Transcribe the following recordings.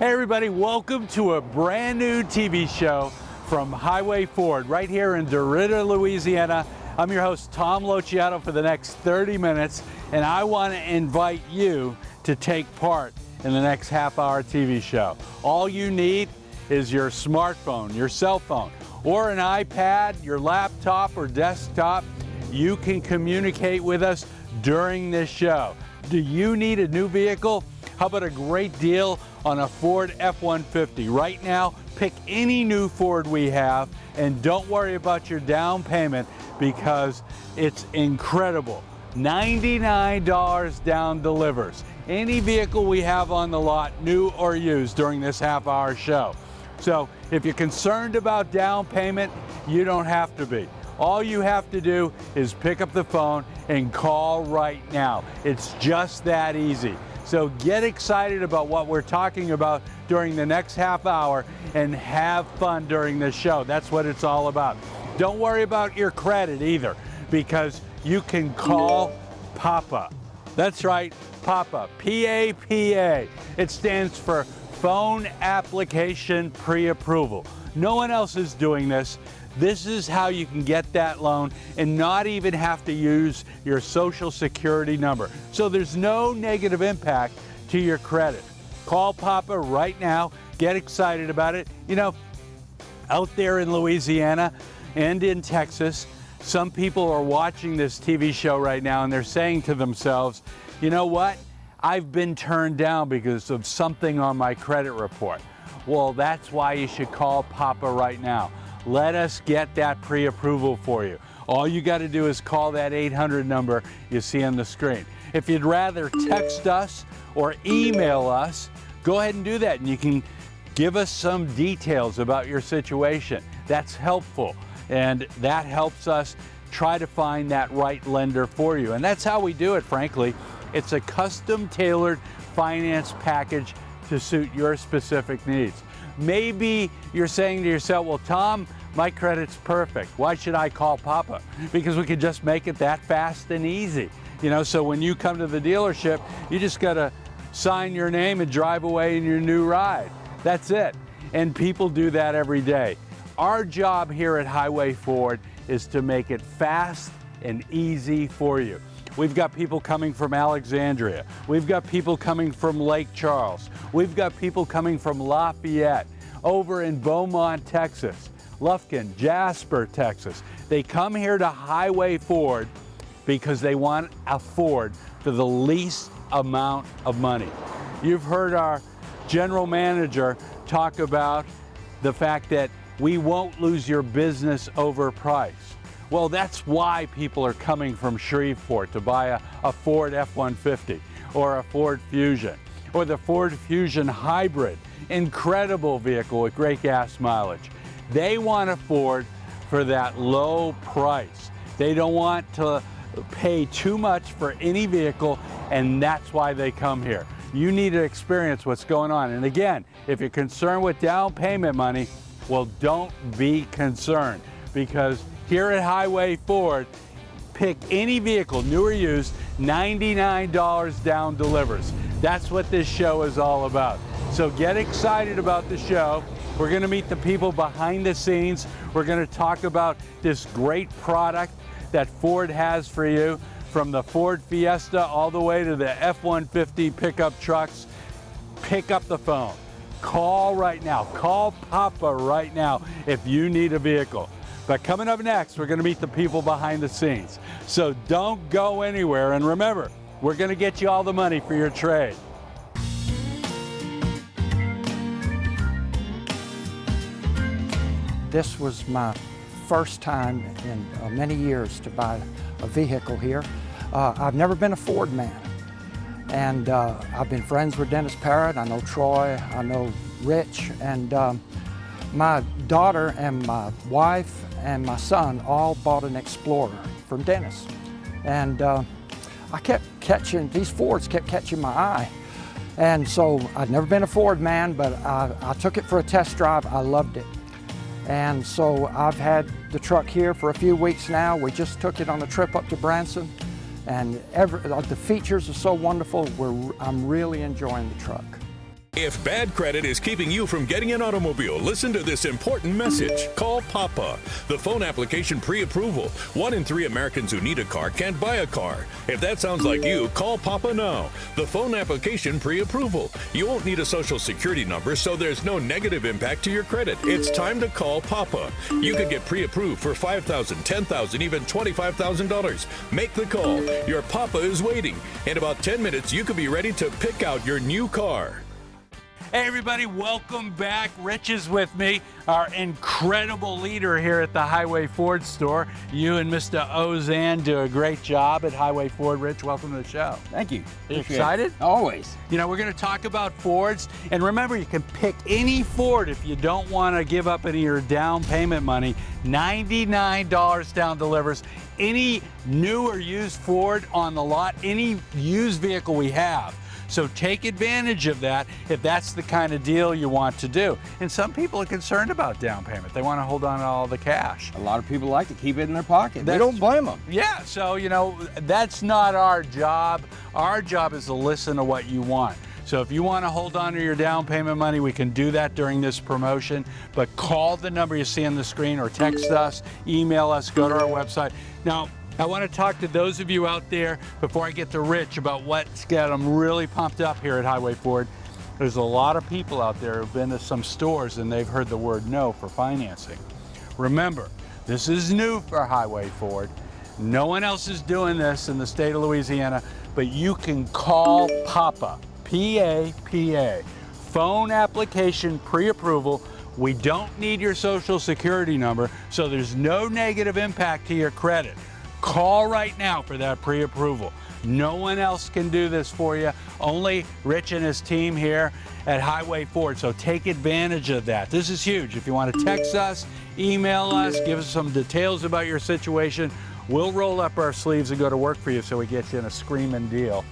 Hey everybody, welcome to a brand new TV show from Highway Ford right here in DeRidder, Louisiana. I'm your host, Tom Lociato, for the next 30 minutes, and I want to invite you to take part in the next half-hour TV show. All you need is your smartphone, your cell phone, or an iPad, your laptop or desktop. You can communicate with us during this show. Do you need a new vehicle? How about a great deal on a Ford F-150? Right now, pick any new Ford we have and don't worry about your down payment because it's incredible. $99 down delivers. Any vehicle we have on the lot, new or used, during this half-hour show. So if you're concerned about down payment, you don't have to be. All you have to do is pick up the phone and call right now. It's just that easy. So get excited about what we're talking about during the next half hour and have fun during this show. That's what it's all about. Don't worry about your credit either, because you can call PAPA. That's right, PAPA, P-A-P-A. It stands for Phone Application Pre-Approval. No one else is doing this. This is how you can get that loan and not even have to use your Social Security number. So there's no negative impact to your credit. Call Papa right now. Get excited about it. You know, out there in Louisiana and in Texas, some people are watching this TV show right now and they're saying to themselves, you know what? I've been turned down because of something on my credit report. Well, that's why you should call Papa right now. Let us get that pre-approval for you. All you got to do is call that 800 number you see on the screen. If you'd rather text us or email us, go ahead and do that, and you can give us some details about your situation. That's helpful, and that helps us try to find that right lender for you. And that's how we do it, frankly. It's a custom-tailored finance package to suit your specific needs. Maybe you're saying to yourself, well, Tom, my credit's perfect. Why should I call Papa? Because we could just make it that fast and easy. You know, so when you come to the dealership, you just got to sign your name and drive away in your new ride. That's it. And people do that every day. Our job here at Highway Ford is to make it fast and easy for you. We've got people coming from Alexandria. We've got people coming from Lake Charles. We've got people coming from Lafayette, over in Beaumont, Texas, Lufkin, Jasper, Texas. They come here to Highway Ford because they want a Ford for the least amount of money. You've heard our general manager talk about the fact that we won't lose your business over price. Well, that's why people are coming from Shreveport to buy a Ford F-150 or a Ford Fusion or the Ford Fusion Hybrid. Incredible vehicle with great gas mileage. They want a Ford for that low price. They don't want to pay too much for any vehicle, and that's why they come here. You need to experience what's going on. And again, if you're concerned with down payment money, well, don't be concerned, because here at Highway Ford, pick any vehicle, new or used, $99 down delivers. That's what this show is all about. So get excited about the show. We're going to meet the people behind the scenes. We're going to talk about this great product that Ford has for you, from the Ford Fiesta all the way to the F-150 pickup trucks. Pick up the phone. Call right now. Call Papa right now if you need a vehicle. But coming up next, we're going to meet the people behind the scenes. So don't go anywhere. And remember, we're going to get you all the money for your trade. This was my first time in many years to buy a vehicle here. I've never been a Ford man. And I've been friends with Dennis Parrott. I know Troy, I know Rich, and my daughter and my wife and my son all bought an Explorer from Dennis. And I kept catching, these Fords kept catching my eye. And so I'd never been a Ford man, but I took it for a test drive. I loved it. And so I've had the truck here for a few weeks now. We just took it on a trip up to Branson. And the features are so wonderful. I'm really enjoying the truck. If bad credit is keeping you from getting an automobile, listen to this important message. Call Papa. The phone application pre-approval. 1 in 3 Americans who need a car can't buy a car. If that sounds like you, call Papa now. The phone application pre-approval. You won't need a social security number, so there's no negative impact to your credit. It's time to call Papa. You could get pre-approved for $5,000, $10,000, even $25,000. Make the call. Your Papa is waiting. In about 10 minutes, you could be ready to pick out your new car. Hey everybody, welcome back. Rich is with me, our incredible leader here at the Highway Ford store. You and Mr. Ozan do a great job at Highway Ford. Rich, welcome to the show. Thank you. Are you excited? Always. You know, we're going to talk about Fords, and remember, you can pick any Ford if you don't want to give up any of your down payment money. $99 down delivers any new or used Ford on the lot, any used vehicle we have. So take advantage of that if that's the kind of deal you want to do. And some people are concerned about down payment. They want to hold on to all the cash. A lot of people like to keep it in their pocket. We That's- don't blame them. Yeah, so you know, that's not our job. Our job is to listen to what you want. So if you want to hold on to your down payment money, we can do that during this promotion. But call the number you see on the screen or text us, email us, go to our website. Now, I want to talk to those of you out there before I get to Rich about what's got them really pumped up here at Highway Ford. There's a lot of people out there who've been to some stores and they've heard the word no for financing. Remember, this is new for Highway Ford. No one else is doing this in the state of Louisiana, but you can call Papa, P-A-P-A, phone application pre-approval. We don't need your social security number, so there's no negative impact to your credit. Call right now for that pre-approval. No one else can do this for you. Only Rich and his team here at Highway Ford. So take advantage of that. This is huge. If you want to text us, email us, give us some details about your situation, we'll roll up our sleeves and go to work for you so we get you in a screaming deal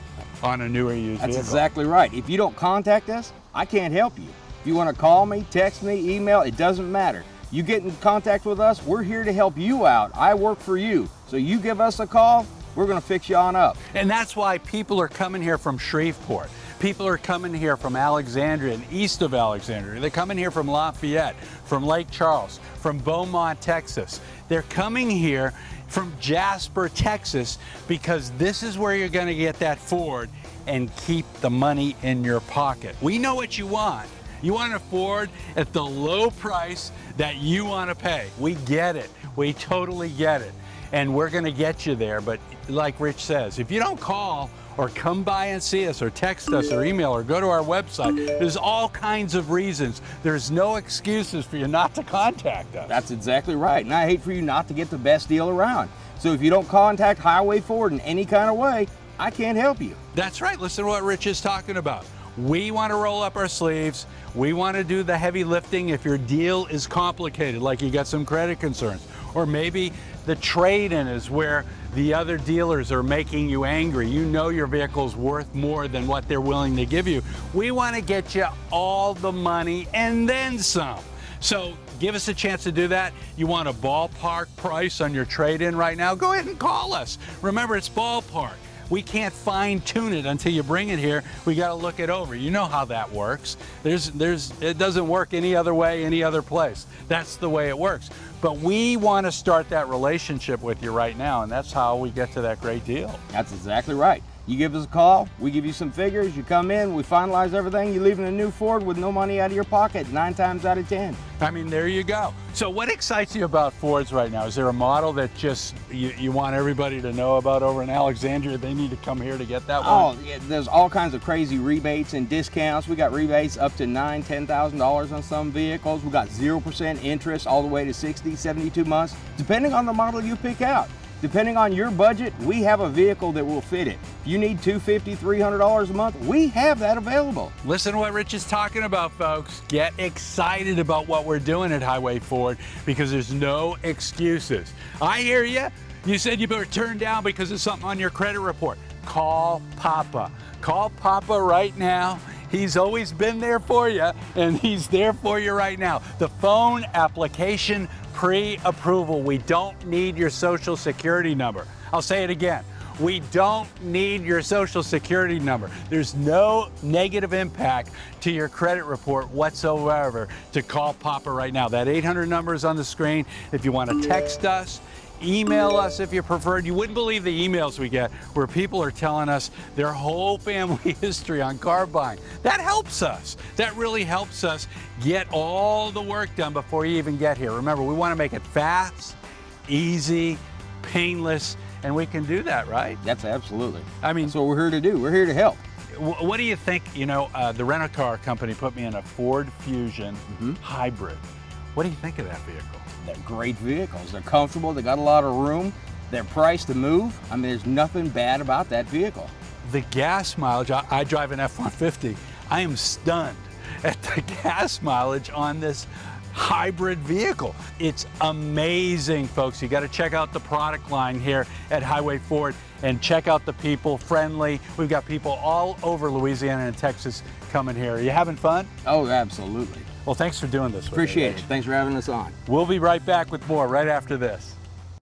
on a newer used That's vehicle. exactly right. If you don't contact us, I can't help you. If you want to call me, text me, email, it doesn't matter. You get in contact with us, we're here to help you out. I work for you. So you give us a call, we're going to fix you on up. And that's why people are coming here from Shreveport. People are coming here from Alexandria and east of Alexandria. They're coming here from Lafayette, from Lake Charles, from Beaumont, Texas. They're coming here from Jasper, Texas, because this is where you're going to get that Ford and keep the money in your pocket. We know what you want. You want a Ford at the low price that you want to pay. We get it. We totally get it. And we're going to get you there. But like Rich says, if you don't call or come by and see us or text us or email or go to our website, there's all kinds of reasons. There's no excuses for you not to contact us. That's exactly right. And I hate for you not to get the best deal around. So if you don't contact Highway Ford in any kind of way, I can't help you. That's right. Listen to what Rich is talking about. We want to roll up our sleeves. We want to do the heavy lifting if your deal is complicated, like you got some credit concerns, or maybe the trade-in is where the other dealers are making you angry. You know your vehicle's worth more than what they're willing to give you. We want to get you all the money and then some. So give us a chance to do that. You want a ballpark price on your trade-in right now? Go ahead and call us. Remember, it's ballpark. We can't fine tune it until you bring it here. We got to look it over. You know how that works. It doesn't work any other way, any other place. That's the way it works. But we want to start that relationship with you right now, and that's how we get to that great deal. That's exactly right. You give us a call, we give you some figures, you come in, we finalize everything, you leave in a new Ford with no money out of your pocket 9 times out of 10. I mean, there you go. So what excites you about Fords right now? Is there a model that just you want everybody to know about over in Alexandria? They need to come here to get that one? Oh, yeah, there's all kinds of crazy rebates and discounts. We got rebates up to $9,000, $10,000 on some vehicles. We got 0% interest all the way to 60, 72 months, depending on the model you pick out. Depending on your budget, we have a vehicle that will fit it. If you need $250, $300 a month, we have that available. Listen to what Rich is talking about, folks. Get excited about what we're doing at Highway Ford because there's no excuses. I hear you. You said you better turn down because of something on your credit report. Call Papa. Call Papa right now. He's always been there for you, and he's there for you right now. The phone application pre-approval. We don't need your social security number. I'll say it again. We don't need your social security number. There's no negative impact to your credit report whatsoever to call Papa right now. That 800 number is on the screen. If you want to text us, email us if you prefer. You wouldn't believe the emails we get where people are telling us their whole family history on car buying. That helps us. That really helps us get all the work done before you even get here. Remember, we want to make it fast, easy, painless, and we can do that, right? That's absolutely. I mean, that's what we're here to do. We're here to help. What do you think? You know, the rent-a-car company put me in a Ford Fusion hybrid. What do you think of that vehicle? They're great vehicles. They're comfortable. They got a lot of room. They're priced to move. I mean, there's nothing bad about that vehicle. The gas mileage, I drive an F-150. I am stunned at the gas mileage on this hybrid vehicle. It's amazing, folks. You got to check out the product line here at Highway Ford and check out the people, friendly. We've got people all over Louisiana and Texas coming here. Are you having fun? Oh, absolutely. Well, thanks for doing this with Appreciate me, it. Thanks for having us on. We'll be right back with more right after this.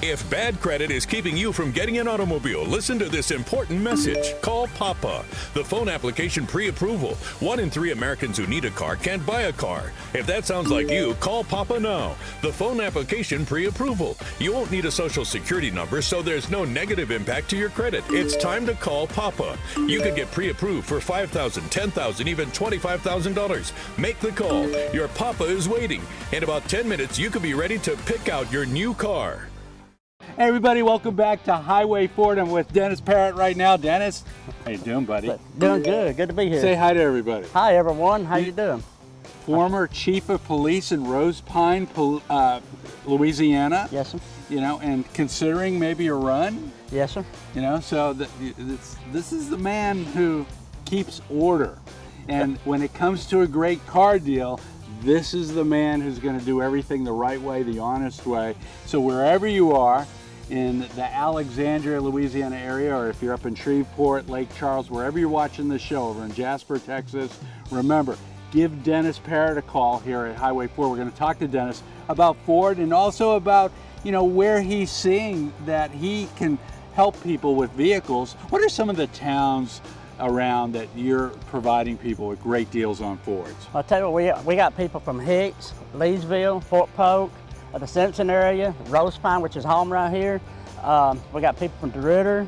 If bad credit is keeping you from getting an automobile, listen to this important message. Call Papa. The phone application pre-approval. 1 in 3 Americans who need a car can't buy a car. If that sounds like you, call Papa now. The phone application pre-approval. You won't need a social security number, so there's no negative impact to your credit. It's time to call Papa. You could get pre-approved for $5,000, $10,000, even $25,000. Make the call. Your Papa is waiting. In about 10 minutes, you could be ready to pick out your new car. Hey everybody, welcome back to Highway Ford. I'm with Dennis Parrott right now. Dennis, how you doing, buddy? Doing good. Good to be here. Say hi to everybody. Hi, everyone. How you doing? Former chief of police in Rose Pine, Louisiana. Yes, sir. You know, and considering maybe a run. Yes, sir. You know, so this is the man who keeps order. And when it comes to a great car deal, this is the man who's going to do everything the right way, the honest way. So wherever you are in the Alexandria, Louisiana area, or if you're up in Shreveport, Lake Charles, wherever you're watching the show, over in Jasper, Texas, remember, give Dennis Parrott a call here at Highway 4. We're going to talk to Dennis about Ford and also about, you know, where he's seeing that he can help people with vehicles. What are some of the towns around that you're providing people with great deals on Fords? I'll tell you what, we got people from Hicks, Leesville, Fort Polk, the Simpson area, Rose Pine, which is home right here. We got people from DeRidder,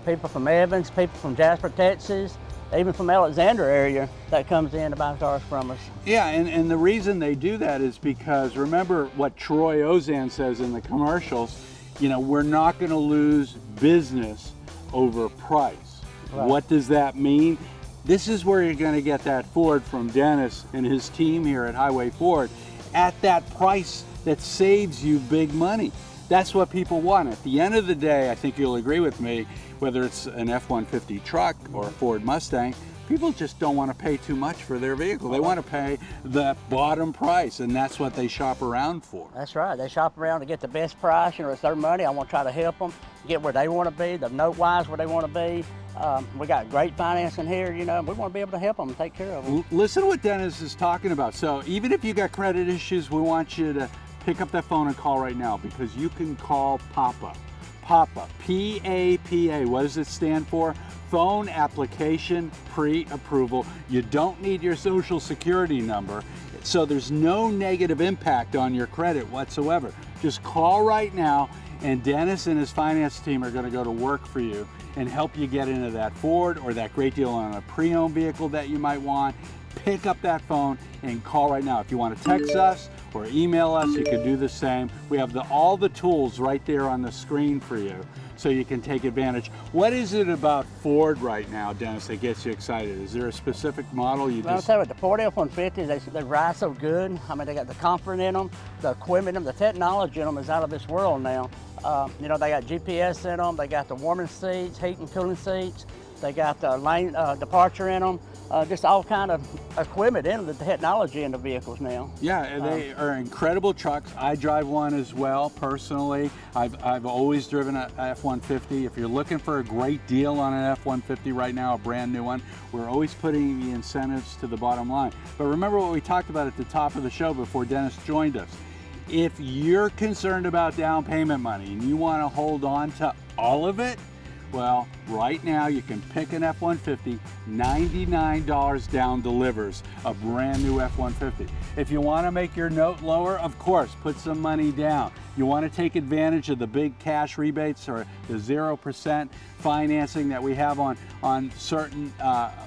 people from Evans, people from Jasper, Texas, even from Alexandria area that comes in to buy cars from us. Yeah, and the reason they do that is because, remember what Troy Ozan says in the commercials, you know, we're not going to lose business over price. Right. What does that mean? This is where you're going to get that Ford from Dennis and his team here at Highway Ford at that price that saves you big money. That's what people want. At the end of the day, I think you'll agree with me, whether it's an F-150 truck or a Ford Mustang, people just don't want to pay too much for their vehicle. They want to pay the bottom price, and that's what they shop around for. That's right. They shop around to get the best price. You know, it's their money. I want to try to help them get where they want to be, the note-wise where they want to be. We got great financing here, you know, we want to be able to help them and take care of them. Listen to what Dennis is talking about. So even if you got credit issues, we want you to pick up that phone and call right now, because you can call Papa. Papa, P-A-P-A, what does it stand for? Phone application pre-approval. You don't need your social security number, so there's no negative impact on your credit whatsoever. Just call right now, and Dennis and his finance team are going to go to work for you and help you get into that Ford or that great deal on a pre-owned vehicle that you might want. Pick up that phone and call right now. If you want to text us or email us, you can do the same. We have all the tools right there on the screen for you, so you can take advantage. What is it about Ford right now, Dennis, that gets you excited? Is there a specific model you I'll tell you what, the Ford F-150s, they ride so good. I mean, they got the comfort in them, the equipment in them, the technology in them is out of this world now. You know, they got GPS in them, they got the warming seats, heat and cooling seats, they got the lane departure in them, just all kind of equipment in them, the technology in the vehicles now. Yeah, and they are incredible trucks. I drive one as well, personally. I've always driven an F-150. If you're looking for a great deal on an F-150 right now, a brand new one, we're always putting the incentives to the bottom line. But remember what we talked about at the top of the show before Dennis joined us. If you're concerned about down payment money and you want to hold on to all of it, Well, right now you can pick an F-150, $99 down delivers a brand new F-150. If you want to make your note lower, of course, put some money down. You want to take advantage of the big cash rebates or the 0% financing that we have on certain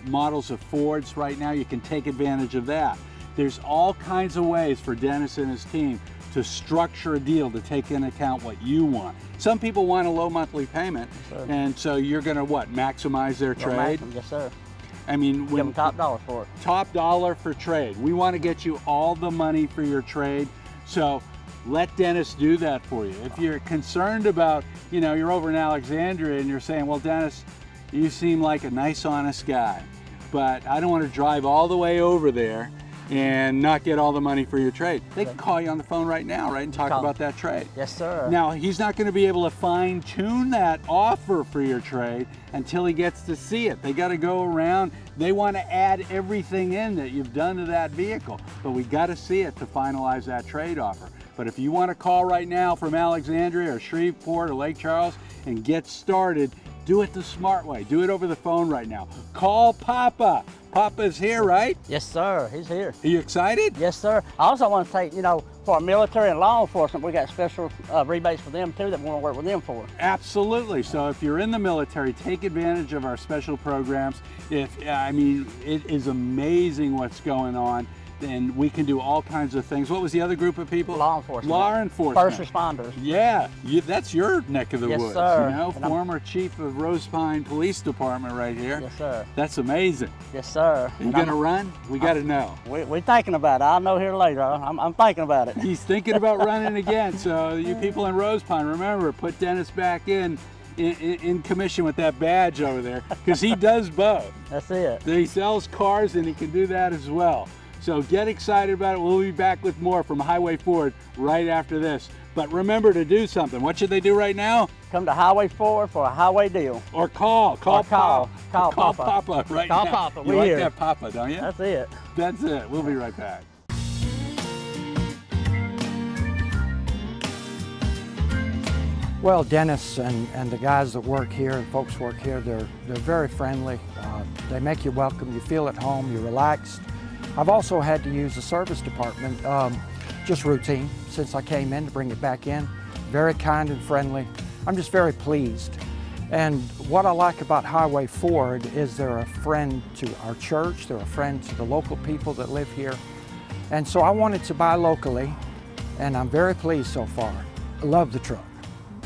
models of Fords right now, you can take advantage of that. There's all kinds of ways for Dennis and his team to structure a deal to take into account what you want. Some people want a low monthly payment, and so you're going to what? Maximize their trade? Yes, sir. I mean, Give them top dollar for it. Top dollar for trade. We want to get you all the money for your trade, so let Dennis do that for you. If you're concerned about, you know, you're over in Alexandria and you're saying, well, Dennis, you seem like a nice, honest guy, but I don't want to drive all the way over there and not get all the money for your trade. They can call you on the phone right now, right, and talk about that trade. Yes, sir. Now, he's not going to be able to fine tune that offer for your trade until he gets to see it. They got to go around. They want to add everything in that you've done to that vehicle, but we got to see it to finalize that trade offer. But if you want to call right now from Alexandria or Shreveport or Lake Charles and get started, do it the smart way. Do it over the phone right now. Call Papa. Papa's here, right? Yes, sir. He's here. Are you excited? Yes, sir. I also want to take, you know, for our military and law enforcement, we got special rebates for them too that we want to work with them for. Absolutely. So if you're in the military, take advantage of our special programs. I mean, it is amazing what's going on. And we can do all kinds of things. What was the other group of people? Law enforcement. Law enforcement. First responders. Yeah, that's your neck of the Yes, woods. sir. You know, former chief of Rose Pine Police Department right here. Yes, sir. That's amazing. Yes, sir. Are you going to run? We got to know. We're thinking about it. I'll know here later. I'm thinking about it. He's thinking about running again. So you people in Rose Pine, remember, put Dennis back in commission with that badge over there, because he does both. That's it. He sells cars and he can do that as well. So get excited about it. We'll be back with more from Highway Ford right after this. But remember to do something. What should they do right now? Come to Highway Ford for a highway deal. Or call Papa. Call Papa right Call now. Papa. You We're like here. that Papa, don't you? That's it. That's it. We'll be right back. Well, Dennis and the guys that work here and folks work here, they're very friendly. They make you welcome. You feel at home. You're relaxed. I've also had to use the service department, just routine, since I came in to bring it back in. Very kind and friendly. I'm just very pleased. And what I like about Highway Ford is they're a friend to our church. They're a friend to the local people that live here. And so I wanted to buy locally, and I'm very pleased so far. I love the truck.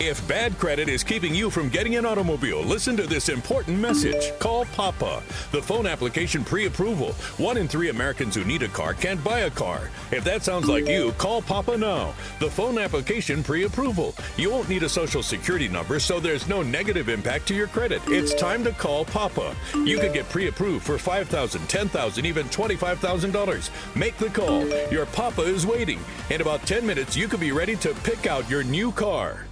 If bad credit is keeping you from getting an automobile, listen to this important message. Call Papa. The phone application pre-approval. 1 in 3 Americans who need a car can't buy a car. If that sounds like you, call Papa now. The phone application pre-approval. You won't need a social security number, so there's no negative impact to your credit. It's time to call Papa. You could get pre-approved for $5,000, $10,000, even $25,000. Make the call. Your Papa is waiting. In about 10 minutes, you could be ready to pick out your new car.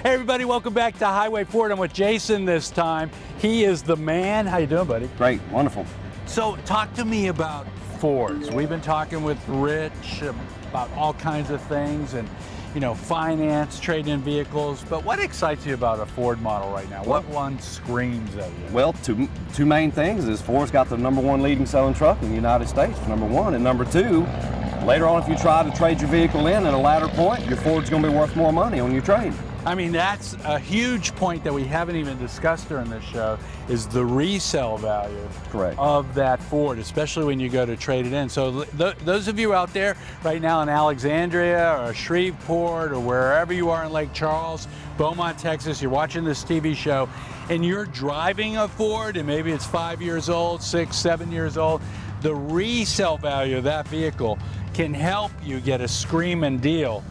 Hey everybody, welcome back to Highway Ford. I'm with Jason this time. He is the man. How you doing, buddy? Great, wonderful. So talk to me about Fords. We've been talking with Rich about all kinds of things and, you know, finance, trade-in vehicles, but what excites you about a Ford model right now? What one screams at you? Well, two main things is Ford's got the #1 leading selling truck in the United States, #1, and #2, later on if you try to trade your vehicle in at a latter point, your Ford's going to be worth more money on your trade. I mean, that's a huge point that we haven't even discussed during this show, is the resale value Correct. of that Ford, especially when you go to trade it in. So those of you out there right now in Alexandria or Shreveport or wherever you are in Lake Charles, Beaumont, Texas, you're watching this TV show and you're driving a Ford and maybe it's 5 years old, 6, 7 years old, the resale value of that vehicle can help you get a screaming deal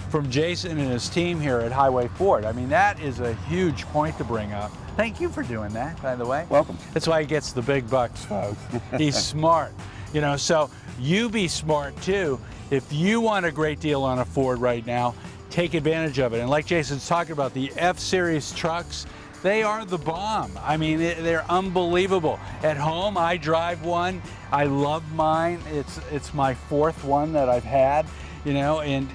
from Jason and his team here at Highway Ford. I mean, that is a huge point to bring up. Thank you for doing that, by the way. Welcome. That's why he gets the big bucks, folks. He's smart. You know, so you be smart too. If you want a great deal on a Ford right now, take advantage of it. And like Jason's talking about, the F-Series trucks, they are the bomb. I mean, they're unbelievable. At home, I drive one. I love mine. It's my 4th one that I've had, you know, and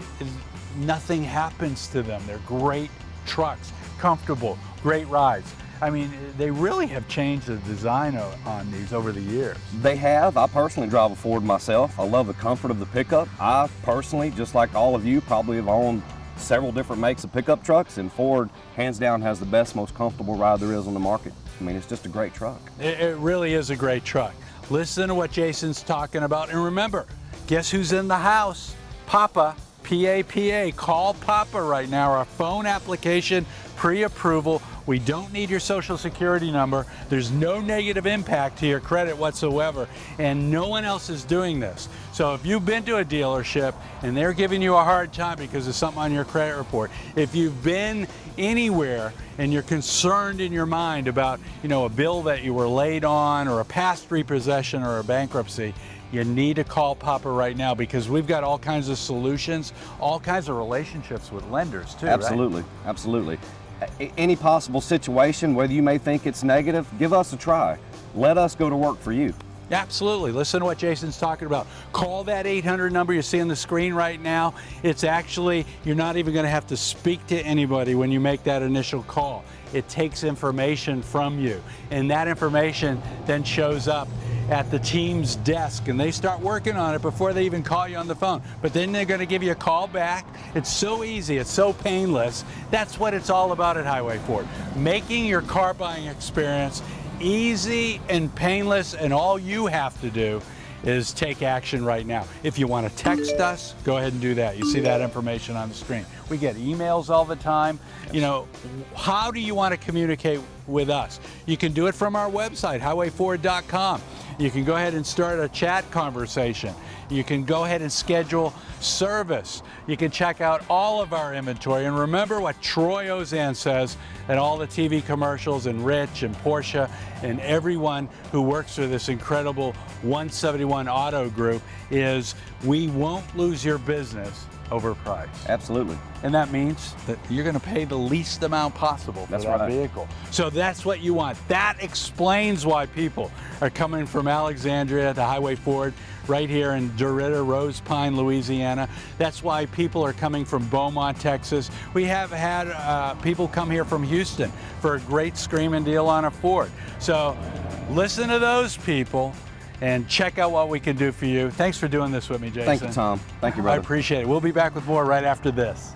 nothing happens to them. They're great trucks, comfortable, great rides. I mean, they really have changed the design on these over the years. They have. I personally drive a Ford myself. I love the comfort of the pickup. I personally, just like all of you, probably have owned several different makes of pickup trucks, and Ford, hands down, has the best, most comfortable ride there is on the market. I mean, it's just a great truck. It really is a great truck. Listen to what Jason's talking about, and remember, guess who's in the house? Papa, P-A-P-A. Call Papa right now. Our phone application, pre-approval. We don't need your social security number. There's no negative impact to your credit whatsoever, and no one else is doing this. So if you've been to a dealership and they're giving you a hard time because of something on your credit report, if you've been anywhere and you're concerned in your mind about, a bill that you were late on or a past repossession or a bankruptcy, you need to call Papa right now, because we've got all kinds of solutions, all kinds of relationships with lenders too. Absolutely, right? Absolutely. Any possible situation, whether you may think it's negative, give us a try. Let us go to work for you. Absolutely. Listen to what Jason's talking about. Call that 800 number you see on the screen right now. It's actually, you're not even going to have to speak to anybody when you make that initial call. It takes information from you, and that information then shows up at the team's desk, and they start working on it before they even call you on the phone. But then they're going to give you a call back. It's so easy, it's so painless. That's what it's all about at Highway Ford, making your car buying experience easy and painless, and all you have to do is take action right now. If you want to text us, go ahead and do that. You see that information on the screen. We get emails all the time. How do you want to communicate with us? You can do it from our website, highwayford.com. You can go ahead and start a chat conversation. You can go ahead and schedule service. You can check out all of our inventory. And remember what Troy Ozan says at all the TV commercials, and Rich and Portia and everyone who works for this incredible 171 Auto Group is, we won't lose your business over price. Absolutely. And that means that you're going to pay the least amount possible for that vehicle. So that's what you want. That explains why people are coming from Alexandria to Highway Ford right here in DeRidder, Rose Pine, Louisiana. That's why people are coming from Beaumont, Texas. We have had people come here from Houston for a great screaming deal on a Ford. So listen to those people and check out what we can do for you. Thanks for doing this with me, Jason. Thank you, Tom. Thank you, brother. I appreciate it. We'll be back with more right after this.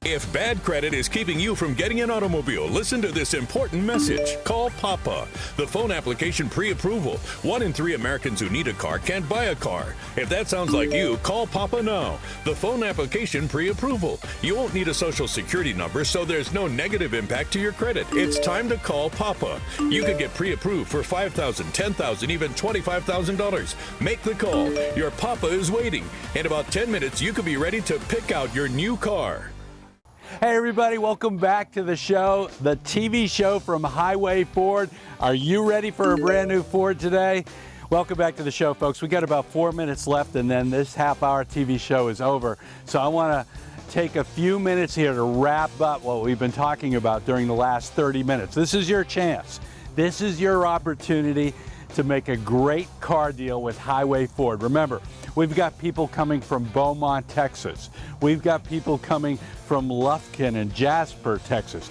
If bad credit is keeping you from getting an automobile, listen to this important message. Call Papa. The phone application pre-approval. 1 in 3 Americans who need a car can't buy a car. If that sounds like you, call Papa now. The phone application pre-approval. You won't need a social security number, so there's no negative impact to your credit. It's time to call Papa. You could get pre-approved for $5,000, $10,000, even $25,000. Make the call. Your Papa is waiting. In about 10 minutes, you could be ready to pick out your new car. Hey everybody, welcome back to the show, the TV show from Highway Ford. Are you ready for a brand new Ford today? Welcome back to the show, folks. We got about 4 minutes left, and then this half-hour TV show is over. So I want to take a few minutes here to wrap up what we've been talking about during the last 30 minutes. This is your chance. This is your opportunity to make a great car deal with Highway Ford. Remember, we've got people coming from Beaumont, Texas. We've got people coming from Lufkin and Jasper, Texas.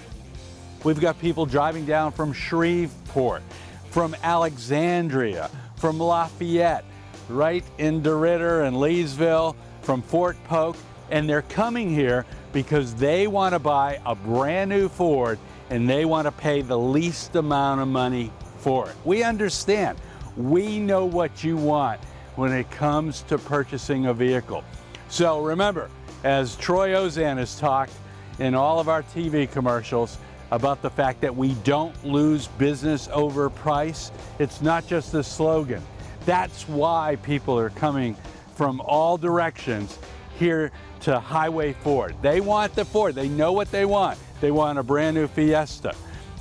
We've got people driving down from Shreveport, from Alexandria, from Lafayette, right in DeRidder and Leesville, from Fort Polk, and they're coming here because they want to buy a brand new Ford and they want to pay the least amount of money for it. We understand. We know what you want when it comes to purchasing a vehicle. So remember, as Troy Ozan has talked in all of our TV commercials about the fact that we don't lose business over price, it's not just a slogan. That's why people are coming from all directions here to Highway Ford. They want the Ford. They know what they want. They want a brand new Fiesta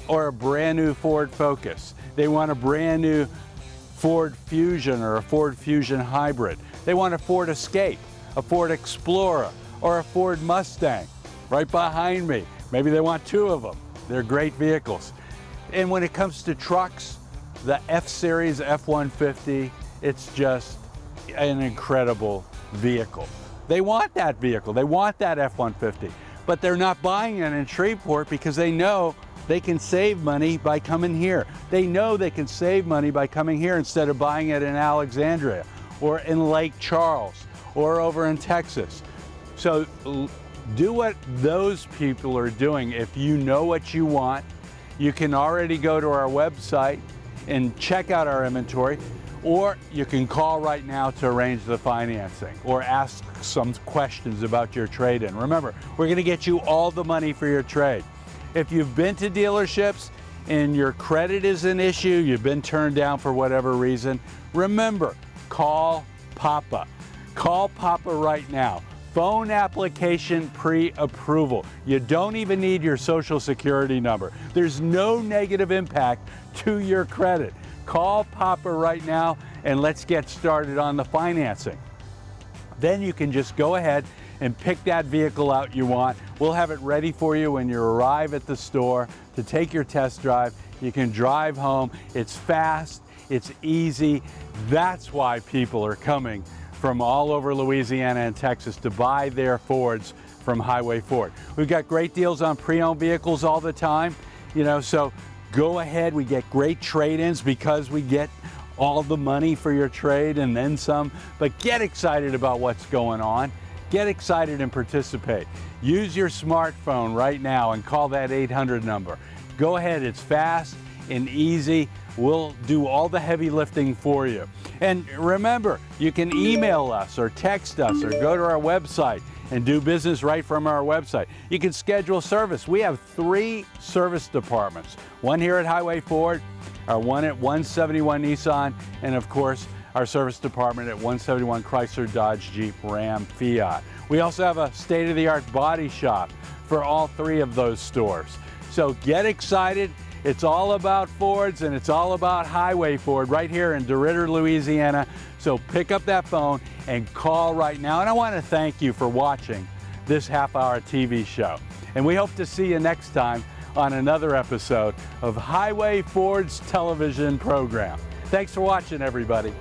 or a brand new Ford Focus. They want a brand new Ford Fusion or a Ford Fusion Hybrid. They want a Ford Escape, a Ford Explorer, or a Ford Mustang right behind me. Maybe they want 2 of them. They're great vehicles. And when it comes to trucks, the F-Series F-150, it's just an incredible vehicle. They want that vehicle. They want that F-150. But they're not buying it in Shreveport because they know they can save money by coming here. They know they can save money by coming here instead of buying it in Alexandria or in Lake Charles or over in Texas. So do what those people are doing. If you know what you want, you can already go to our website and check out our inventory, or you can call right now to arrange the financing or ask some questions about your trade-in. Remember, we're going to get you all the money for your trade. If you've been to dealerships and your credit is an issue, you've been turned down for whatever reason, remember, call Papa. Call Papa right now. Phone application pre-approval. You don't even need your social security number. There's no negative impact to your credit. Call Papa right now and let's get started on the financing. Then you can just go ahead and pick that vehicle out you want. We'll have it ready for you when you arrive at the store to take your test drive. You can drive home. It's fast, it's easy. That's why people are coming from all over Louisiana and Texas to buy their Fords from Highway Ford. We've got great deals on pre-owned vehicles all the time, so go ahead. We get great trade-ins because we get all the money for your trade and then some, but get excited about what's going on. Get excited and participate. Use your smartphone right now and call that 800 number. Go ahead, it's fast and easy. We'll do all the heavy lifting for you. And remember, you can email us or text us or go to our website and do business right from our website. You can schedule service. We have 3 service departments, one here at Highway Ford, our one at 171 Nissan, and of course, our service department at 171 Chrysler, Dodge, Jeep, Ram, Fiat. We also have a state-of-the-art body shop for all 3 of those stores. So get excited. It's all about Fords and it's all about Highway Ford right here in DeRidder, Louisiana. So pick up that phone and call right now. And I want to thank you for watching this half-hour TV show. And we hope to see you next time on another episode of Highway Ford's television program. Thanks for watching, everybody.